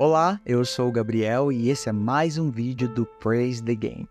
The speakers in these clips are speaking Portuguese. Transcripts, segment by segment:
Olá, eu sou o Gabriel e esse é mais um vídeo do Praise the Game.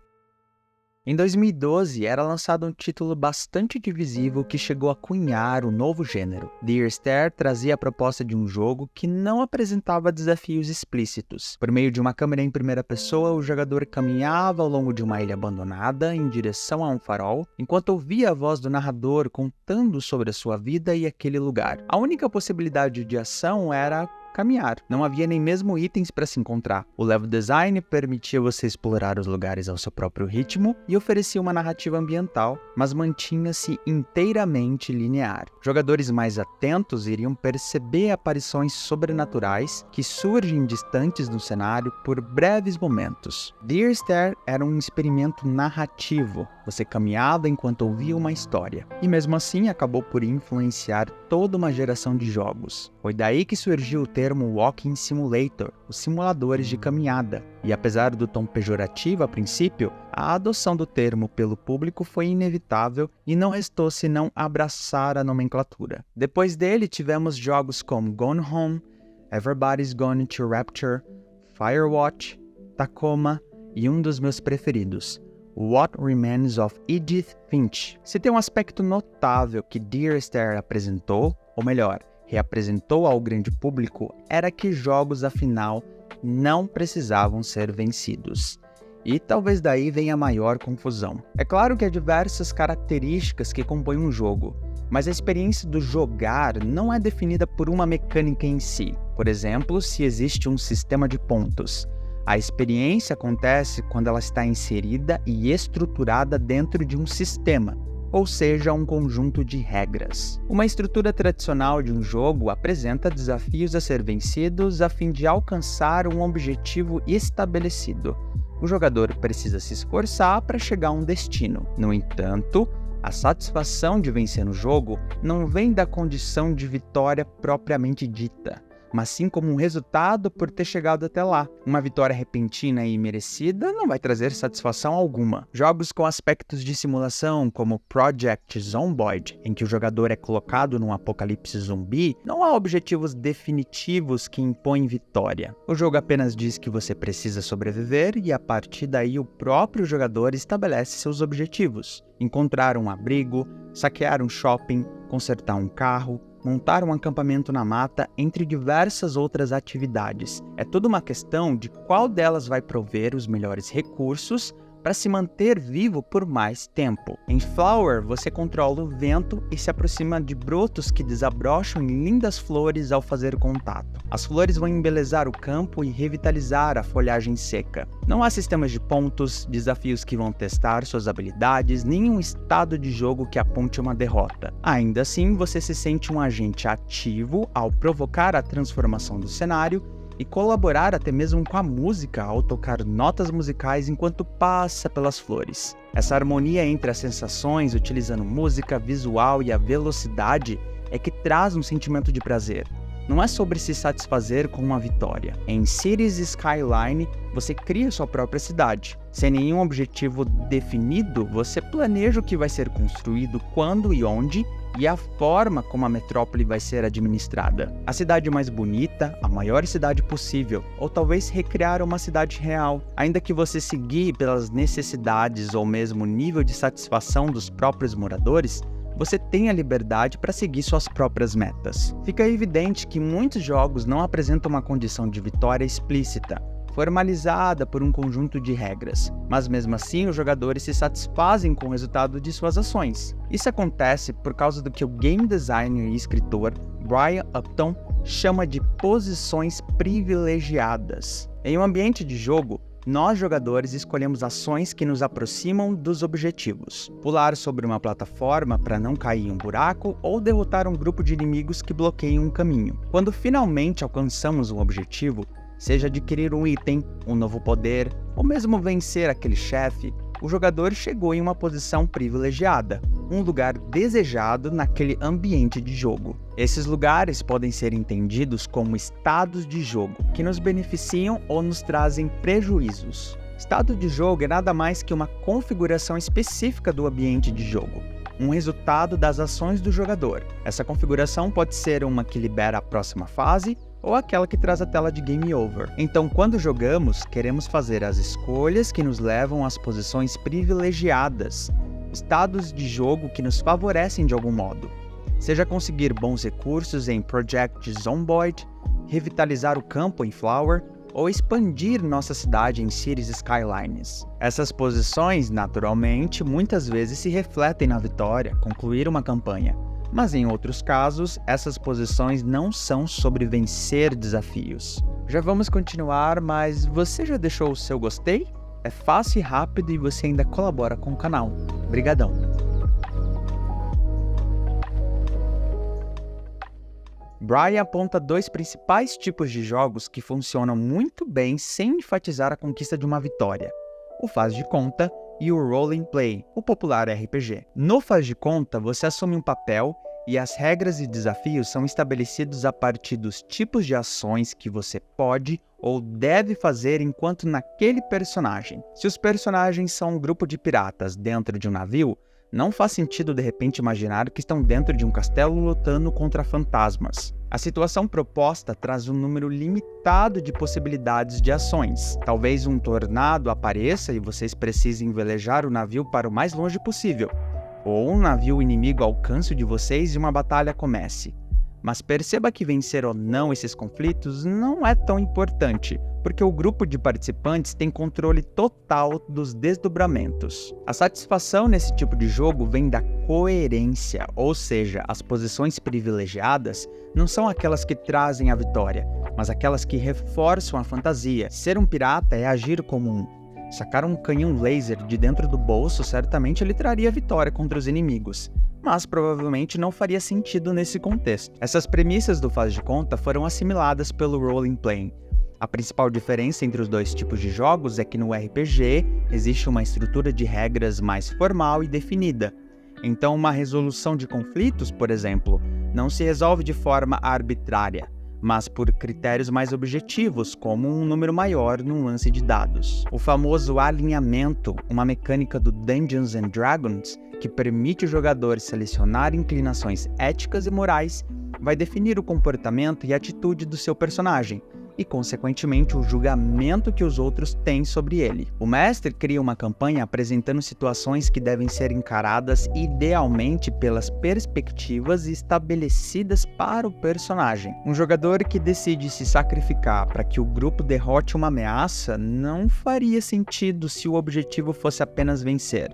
Em 2012, era lançado um título bastante divisivo que chegou a cunhar um novo gênero. Dear Esther trazia a proposta de um jogo que não apresentava desafios explícitos. Por meio de uma câmera em primeira pessoa, o jogador caminhava ao longo de uma ilha abandonada em direção a um farol, enquanto ouvia a voz do narrador contando sobre a sua vida e aquele lugar. A única possibilidade de ação era caminhar. Não havia nem mesmo itens para se encontrar. O level design permitia você explorar os lugares ao seu próprio ritmo e oferecia uma narrativa ambiental, mas mantinha-se inteiramente linear. Jogadores mais atentos iriam perceber aparições sobrenaturais que surgem distantes do cenário por breves momentos. Dear Esther era um experimento narrativo. Você caminhava enquanto ouvia uma história. E mesmo assim acabou por influenciar toda uma geração de jogos. Foi daí que surgiu o termo Walking Simulator, os simuladores de caminhada. E apesar do tom pejorativo a princípio, a adoção do termo pelo público foi inevitável e não restou senão abraçar a nomenclatura. Depois dele tivemos jogos como Gone Home, Everybody's Gone to Rapture, Firewatch, Tacoma e um dos meus preferidos, What Remains of Edith Finch. Se tem um aspecto notável que Dear Esther apresentou, ou melhor, reapresentou ao grande público, era que jogos, afinal, não precisavam ser vencidos. E talvez daí venha a maior confusão. É claro que há diversas características que compõem um jogo, mas a experiência do jogar não é definida por uma mecânica em si. Por exemplo, se existe um sistema de pontos. A experiência acontece quando ela está inserida e estruturada dentro de um sistema, ou seja, um conjunto de regras. Uma estrutura tradicional de um jogo apresenta desafios a ser vencidos a fim de alcançar um objetivo estabelecido. O jogador precisa se esforçar para chegar a um destino. No entanto, a satisfação de vencer no jogo não vem da condição de vitória propriamente dita, mas sim como um resultado por ter chegado até lá. Uma vitória repentina e merecida não vai trazer satisfação alguma. Jogos com aspectos de simulação, como Project Zomboid, em que o jogador é colocado num apocalipse zumbi, não há objetivos definitivos que impõem vitória. O jogo apenas diz que você precisa sobreviver e a partir daí o próprio jogador estabelece seus objetivos. Encontrar um abrigo, saquear um shopping, consertar um carro, montar um acampamento na mata, entre diversas outras atividades. É toda uma questão de qual delas vai prover os melhores recursos para se manter vivo por mais tempo. Em Flower, você controla o vento e se aproxima de brotos que desabrocham em lindas flores ao fazer contato. As flores vão embelezar o campo e revitalizar a folhagem seca. Não há sistemas de pontos, desafios que vão testar suas habilidades, nem um estado de jogo que aponte uma derrota. Ainda assim, você se sente um agente ativo ao provocar a transformação do cenário e colaborar até mesmo com a música ao tocar notas musicais enquanto passa pelas flores. Essa harmonia entre as sensações, utilizando música, visual e a velocidade, é que traz um sentimento de prazer. Não é sobre se satisfazer com uma vitória. Em Cities Skyline, você cria sua própria cidade. Sem nenhum objetivo definido, você planeja o que vai ser construído, quando e onde, e a forma como a metrópole vai ser administrada. A cidade mais bonita, a maior cidade possível, ou talvez recriar uma cidade real. Ainda que você se guie pelas necessidades ou mesmo nível de satisfação dos próprios moradores, você tem a liberdade para seguir suas próprias metas. Fica evidente que muitos jogos não apresentam uma condição de vitória explícita, formalizada por um conjunto de regras, mas mesmo assim os jogadores se satisfazem com o resultado de suas ações. Isso acontece por causa do que o game designer e escritor Brian Upton chama de posições privilegiadas. Em um ambiente de jogo, nós jogadores escolhemos ações que nos aproximam dos objetivos. Pular sobre uma plataforma para não cair em um buraco ou derrotar um grupo de inimigos que bloqueiam um caminho. Quando finalmente alcançamos um objetivo, seja adquirir um item, um novo poder, ou mesmo vencer aquele chefe, o jogador chegou em uma posição privilegiada, um lugar desejado naquele ambiente de jogo. Esses lugares podem ser entendidos como estados de jogo, que nos beneficiam ou nos trazem prejuízos. Estado de jogo é nada mais que uma configuração específica do ambiente de jogo, um resultado das ações do jogador. Essa configuração pode ser uma que libera a próxima fase, ou aquela que traz a tela de Game Over. Então, quando jogamos, queremos fazer as escolhas que nos levam às posições privilegiadas, estados de jogo que nos favorecem de algum modo. Seja conseguir bons recursos em Project Zomboid, revitalizar o campo em Flower, ou expandir nossa cidade em Cities Skylines. Essas posições, naturalmente, muitas vezes se refletem na vitória, concluir uma campanha. Mas em outros casos, essas posições não são sobre vencer desafios. Já vamos continuar, mas você já deixou o seu gostei? É fácil e rápido e você ainda colabora com o canal. Obrigadão! Brian aponta dois principais tipos de jogos que funcionam muito bem sem enfatizar a conquista de uma vitória: o faz de conta e o Role and Play, o popular RPG. No faz de conta, você assume um papel e as regras e desafios são estabelecidos a partir dos tipos de ações que você pode ou deve fazer enquanto naquele personagem. Se os personagens são um grupo de piratas dentro de um navio, não faz sentido de repente imaginar que estão dentro de um castelo lutando contra fantasmas. A situação proposta traz um número limitado de possibilidades de ações. Talvez um tornado apareça e vocês precisem velejar o navio para o mais longe possível. Ou um navio inimigo alcance o de vocês e uma batalha comece. Mas perceba que vencer ou não esses conflitos não é tão importante, porque o grupo de participantes tem controle total dos desdobramentos. A satisfação nesse tipo de jogo vem da coerência, ou seja, as posições privilegiadas não são aquelas que trazem a vitória, mas aquelas que reforçam a fantasia. Ser um pirata é agir como um. Sacar um canhão laser de dentro do bolso certamente lhe traria vitória contra os inimigos, mas provavelmente não faria sentido nesse contexto. Essas premissas do faz de conta foram assimiladas pelo Role and Play. A principal diferença entre os dois tipos de jogos é que no RPG existe uma estrutura de regras mais formal e definida. Então, uma resolução de conflitos, por exemplo, não se resolve de forma arbitrária, mas por critérios mais objetivos, como um número maior num lance de dados. O famoso alinhamento, uma mecânica do Dungeons & Dragons, que permite o jogador selecionar inclinações éticas e morais, vai definir o comportamento e atitude do seu personagem, e, consequentemente, o julgamento que os outros têm sobre ele. O mestre cria uma campanha apresentando situações que devem ser encaradas idealmente pelas perspectivas estabelecidas para o personagem. Um jogador que decide se sacrificar para que o grupo derrote uma ameaça não faria sentido se o objetivo fosse apenas vencer,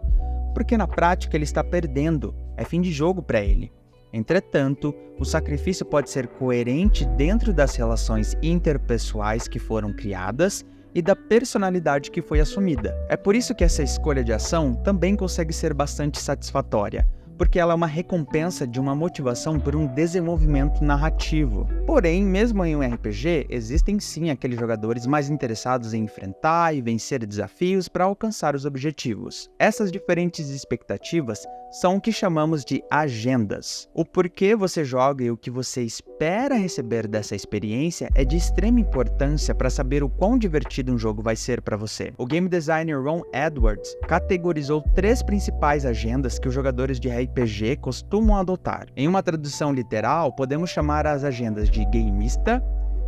porque na prática ele está perdendo, é fim de jogo para ele. Entretanto, o sacrifício pode ser coerente dentro das relações interpessoais que foram criadas e da personalidade que foi assumida. É por isso que essa escolha de ação também consegue ser bastante satisfatória, porque ela é uma recompensa de uma motivação por um desenvolvimento narrativo. Porém, mesmo em um RPG, existem sim aqueles jogadores mais interessados em enfrentar e vencer desafios para alcançar os objetivos. Essas diferentes expectativas são o que chamamos de agendas. O porquê você joga e o que você espera receber dessa experiência é de extrema importância para saber o quão divertido um jogo vai ser para você. O game designer Ron Edwards categorizou 3 principais agendas que os jogadores de RPG costumam adotar. Em uma tradução literal, podemos chamar as agendas de gameista,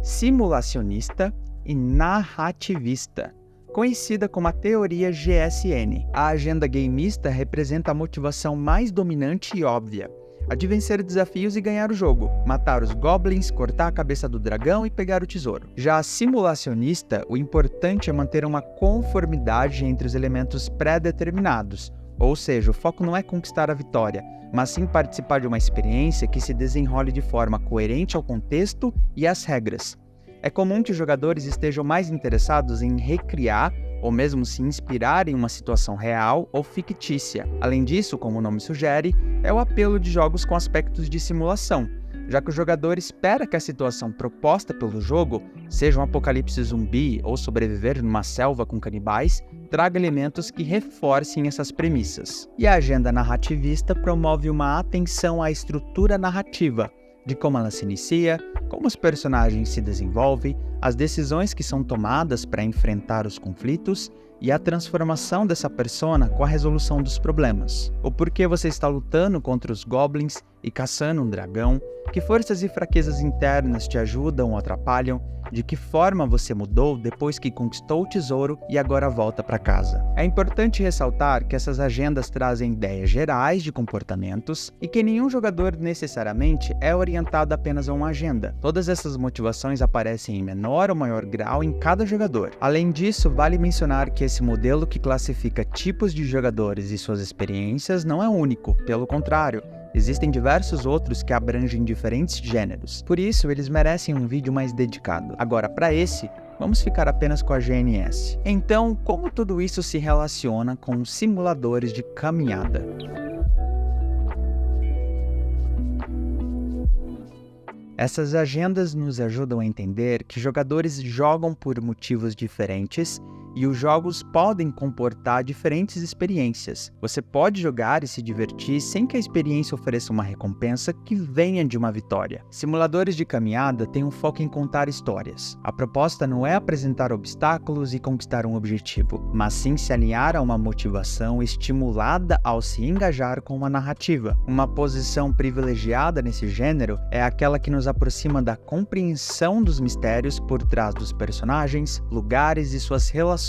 simulacionista e narrativista, conhecida como a teoria GSN. A agenda gameista representa a motivação mais dominante e óbvia, a de vencer desafios e ganhar o jogo, matar os goblins, cortar a cabeça do dragão e pegar o tesouro. Já a simulacionista, o importante é manter uma conformidade entre os elementos pré-determinados, ou seja, o foco não é conquistar a vitória, mas sim participar de uma experiência que se desenrole de forma coerente ao contexto e às regras. É comum que os jogadores estejam mais interessados em recriar ou mesmo se inspirar em uma situação real ou fictícia. Além disso, como o nome sugere, é o apelo de jogos com aspectos de simulação, já que o jogador espera que a situação proposta pelo jogo, seja um apocalipse zumbi ou sobreviver numa selva com canibais, traga elementos que reforcem essas premissas. E a agenda narrativista promove uma atenção à estrutura narrativa, de como ela se inicia, como os personagens se desenvolvem, as decisões que são tomadas para enfrentar os conflitos e a transformação dessa persona com a resolução dos problemas. O porquê você está lutando contra os goblins e caçando um dragão, Que forças e fraquezas internas te ajudam ou atrapalham? De que forma você mudou depois que conquistou o tesouro e agora volta para casa? É importante ressaltar que essas agendas trazem ideias gerais de comportamentos e que nenhum jogador necessariamente é orientado apenas a uma agenda. Todas essas motivações aparecem em menor ou maior grau em cada jogador. Além disso, vale mencionar que esse modelo que classifica tipos de jogadores e suas experiências não é único, pelo contrário. Existem diversos outros que abrangem diferentes gêneros, por isso eles merecem um vídeo mais dedicado. Agora, para esse, vamos ficar apenas com a GNS. Então, como tudo isso se relaciona com os simuladores de caminhada? Essas agendas nos ajudam a entender que jogadores jogam por motivos diferentes e os jogos podem comportar diferentes experiências. Você pode jogar e se divertir sem que a experiência ofereça uma recompensa que venha de uma vitória. Simuladores de caminhada têm um foco em contar histórias. A proposta não é apresentar obstáculos e conquistar um objetivo, mas sim se alinhar a uma motivação estimulada ao se engajar com uma narrativa. Uma posição privilegiada nesse gênero é aquela que nos aproxima da compreensão dos mistérios por trás dos personagens, lugares e suas relações.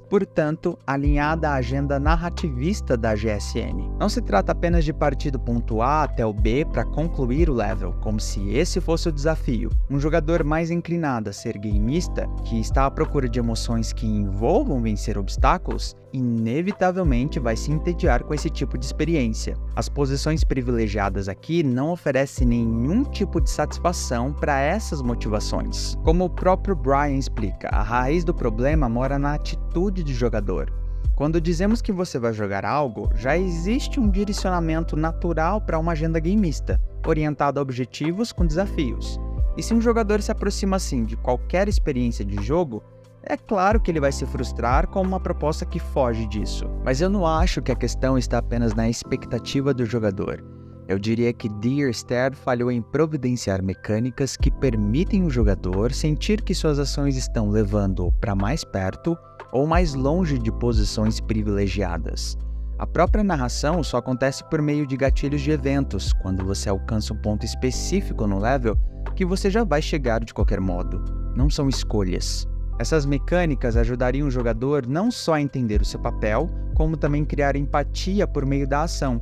Portanto, alinhada à agenda narrativista da GSN. Não se trata apenas de partir do ponto A até o B para concluir o level, como se esse fosse o desafio. Um jogador mais inclinado a ser gameista, que está à procura de emoções que envolvam vencer obstáculos, inevitavelmente vai se entediar com esse tipo de experiência. As posições privilegiadas aqui não oferecem nenhum tipo de satisfação para essas motivações. Como o próprio Brian explica, a raiz do problema mora na atitude do jogador. Quando dizemos que você vai jogar algo, já existe um direcionamento natural para uma agenda gameista, orientada a objetivos com desafios. E se um jogador se aproxima assim de qualquer experiência de jogo, é claro que ele vai se frustrar com uma proposta que foge disso. Mas eu não acho que a questão está apenas na expectativa do jogador. Eu diria que Dear Esther falhou em providenciar mecânicas que permitem o jogador sentir que suas ações estão levando-o para mais perto ou mais longe de posições privilegiadas. A própria narração só acontece por meio de gatilhos de eventos, quando você alcança um ponto específico no level que você já vai chegar de qualquer modo. Não são escolhas. Essas mecânicas ajudariam o jogador não só a entender o seu papel, como também criar empatia por meio da ação.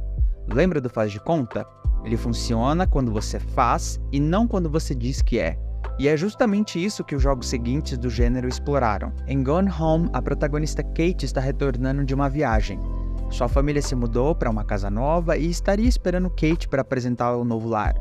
Lembra do faz de conta? Ele funciona quando você faz e não quando você diz que é. E é justamente isso que os jogos seguintes do gênero exploraram. Em Gone Home, a protagonista Kate está retornando de uma viagem. Sua família se mudou para uma casa nova e estaria esperando Kate para apresentá-la ao novo lar.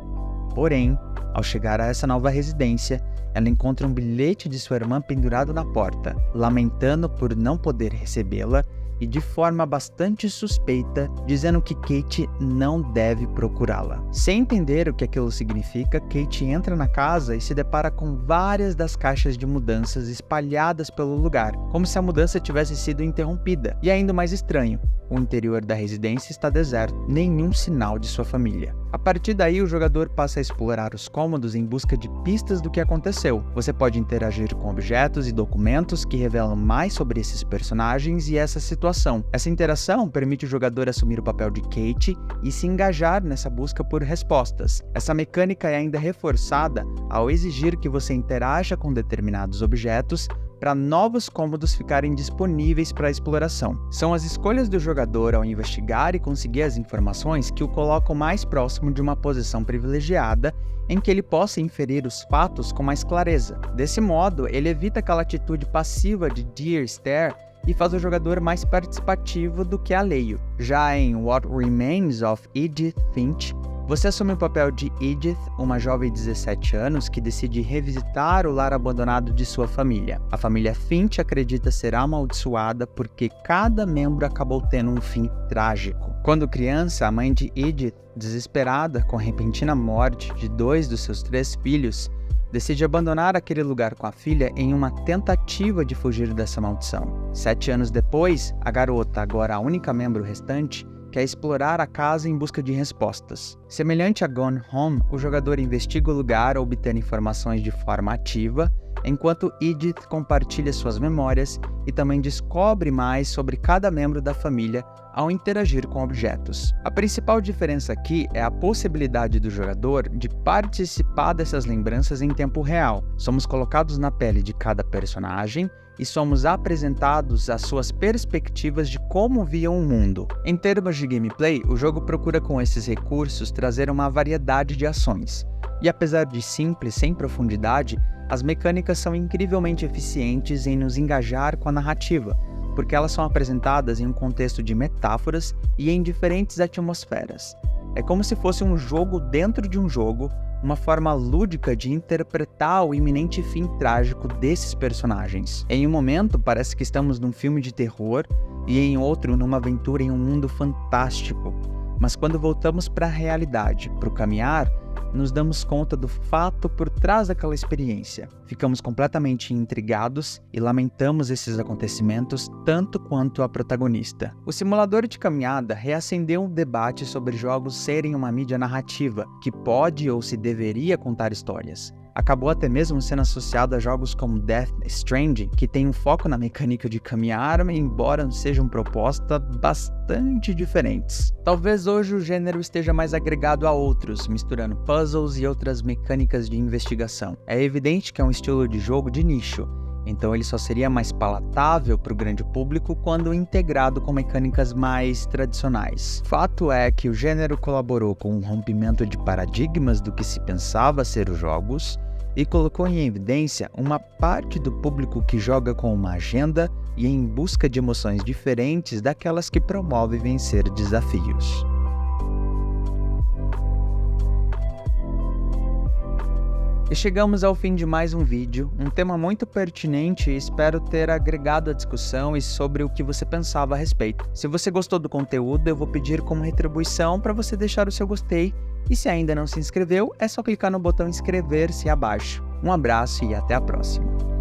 Porém, ao chegar a essa nova residência, ela encontra um bilhete de sua irmã pendurado na porta, lamentando por não poder recebê-la e de forma bastante suspeita, dizendo que Kate não deve procurá-la. Sem entender o que aquilo significa, Kate entra na casa e se depara com várias das caixas de mudanças espalhadas pelo lugar, como se a mudança tivesse sido interrompida. E ainda mais estranho, o interior da residência está deserto, nenhum sinal de sua família. A partir daí, o jogador passa a explorar os cômodos em busca de pistas do que aconteceu. Você pode interagir com objetos e documentos que revelam mais sobre esses personagens e essa situação. Essa interação permite o jogador assumir o papel de Kate e se engajar nessa busca por respostas. Essa mecânica é ainda reforçada ao exigir que você interaja com determinados objetos para novos cômodos ficarem disponíveis para a exploração. São as escolhas do jogador ao investigar e conseguir as informações que o colocam mais próximo de uma posição privilegiada em que ele possa inferir os fatos com mais clareza. Desse modo, ele evita aquela atitude passiva de Dear Esther e faz o jogador mais participativo do que alheio. Já em What Remains of Edith Finch, você assume o papel de Edith, uma jovem de 17 anos que decide revisitar o lar abandonado de sua família. A família Finch acredita ser amaldiçoada porque cada membro acabou tendo um fim trágico. Quando criança, a mãe de Edith, desesperada com a repentina morte de 2 dos seus 3 filhos, decide abandonar aquele lugar com a filha em uma tentativa de fugir dessa maldição. 7 anos depois, a garota, agora a única membro restante, quer explorar a casa em busca de respostas. Semelhante a Gone Home, o jogador investiga o lugar obtendo informações de forma ativa, enquanto Edith compartilha suas memórias e também descobre mais sobre cada membro da família ao interagir com objetos. A principal diferença aqui é a possibilidade do jogador de participar dessas lembranças em tempo real. Somos colocados na pele de cada personagem e somos apresentados as suas perspectivas de como viam o mundo. Em termos de gameplay, o jogo procura com esses recursos trazer uma variedade de ações. E apesar de simples, sem profundidade, as mecânicas são incrivelmente eficientes em nos engajar com a narrativa, porque elas são apresentadas em um contexto de metáforas e em diferentes atmosferas. É como se fosse um jogo dentro de um jogo, uma forma lúdica de interpretar o iminente fim trágico desses personagens. Em um momento, parece que estamos num filme de terror e em outro, numa aventura em um mundo fantástico. Mas quando voltamos para a realidade, para o caminhar, nos damos conta do fato por trás daquela experiência. Ficamos completamente intrigados e lamentamos esses acontecimentos tanto quanto a protagonista. O simulador de caminhada reacendeu um debate sobre jogos serem uma mídia narrativa, que pode ou se deveria contar histórias. Acabou até mesmo sendo associado a jogos como Death Stranding, que tem um foco na mecânica de caminhar, embora sejam propostas bastante diferentes. Talvez hoje o gênero esteja mais agregado a outros, misturando puzzles e outras mecânicas de investigação. É evidente que é um estilo de jogo de nicho, então ele só seria mais palatável para o grande público quando integrado com mecânicas mais tradicionais. Fato é que o gênero colaborou com um rompimento de paradigmas do que se pensava ser os jogos e colocou em evidência uma parte do público que joga com uma agenda e em busca de emoções diferentes daquelas que promovem vencer desafios. E chegamos ao fim de mais um vídeo, um tema muito pertinente e espero ter agregado a discussão e sobre o que você pensava a respeito. Se você gostou do conteúdo, eu vou pedir como retribuição para você deixar o seu gostei, e se ainda não se inscreveu, é só clicar no botão inscrever-se abaixo. Um abraço e até a próxima!